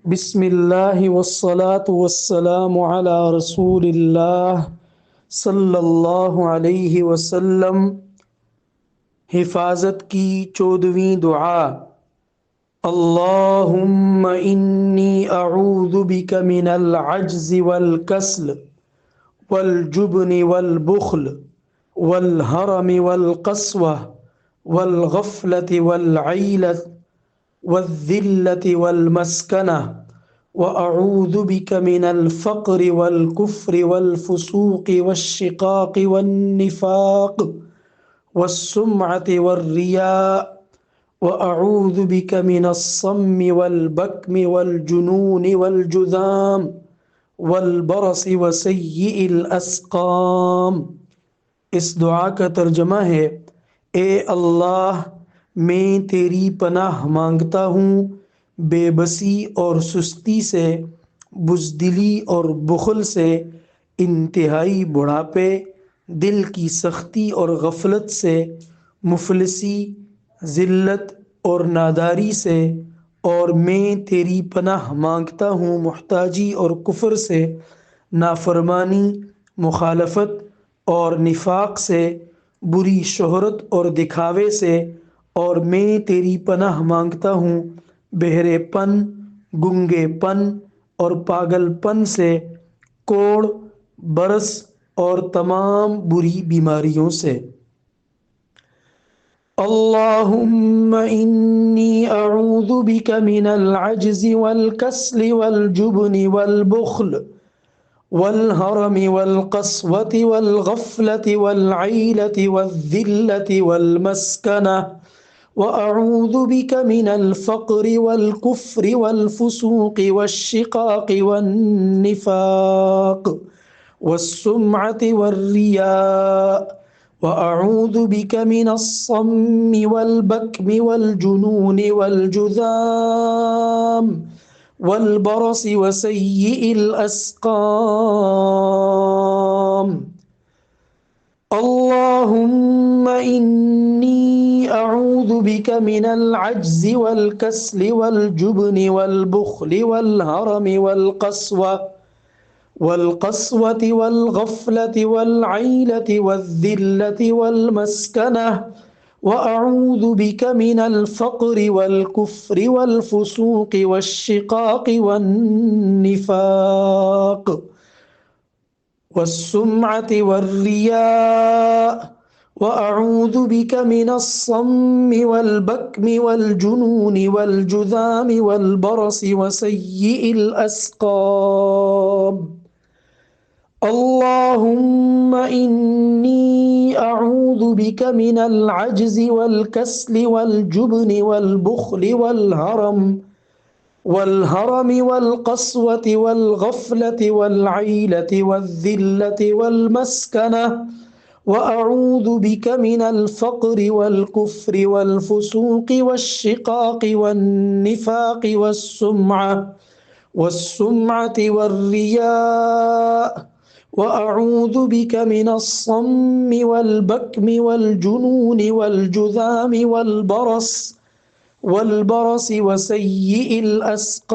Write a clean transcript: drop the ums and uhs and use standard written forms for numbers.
بسم اللہ والصلاة والسلام علی رسول اللہ صلی اللہ علیہ وسلم۔ حفاظت کی 14ویں دعا۔ اللہم انی اعوذ بک من العجز والکسل والجبن والبخل والہرم والقسوة والغفلة والعیلة والذلة والمسكنة، وأعوذ بك من الفقر والكفر والفسوق والشقاق والنفاق والسمعة والرياء، وأعوذ بك من الصم والبكم والجنون والجذام والبرص وسيء الأسقام۔ اس دعا کا ترجمہ ہے: اے اللہ، میں تیری پناہ مانگتا ہوں بے بسی اور سستی سے، بزدلی اور بخل سے، انتہائی بڑھاپے، دل کی سختی اور غفلت سے، مفلسی، ذلت اور ناداری سے، اور میں تیری پناہ مانگتا ہوں محتاجی اور کفر سے، نافرمانی، مخالفت اور نفاق سے، بری شہرت اور دکھاوے سے، اور میں تیری پناہ مانگتا ہوں بہرے پن، گنگے پن اور پاگل پن سے، کوڑ، برس اور تمام بری بیماریوں سے۔ اللہم انی اعوذ بک من العجز والکسل والجبن والبخل والہرم والقسوة والغفلة والعیلة والذلة والمسکنة، وأعوذ بك من الفقر والكفر والفسوق والشقاق والنفاق والسمعة والرياء، وأعوذ بك من الصم والبكم والجنون والجذام والبرص وسيء الأسقام۔ اللهم إني أعوذ بك من العجز والكسل والجبن والبخل والهرم والقسوة والغفلة والعيلة والذلة والمسكنة، وأعوذ بك من الفقر والكفر والفسوق والشقاق والنفاق والسمعة والرياء، وأعوذ بك من الصم والبكم والجنون والجذام والبرص وسيء الأسقام۔ اللهم إني أعوذ بك من العجز والكسل والجبن والبخل والهرم والقسوة والغفلة والعيلة والذلة والمسكنة، وأعوذ بك من الفقر والكفر والفسوق والشقاق والنفاق والسمعة والرياء، وأعوذ بك من الصم والبكم والجنون والجذام والبرص وسيء الأسقام۔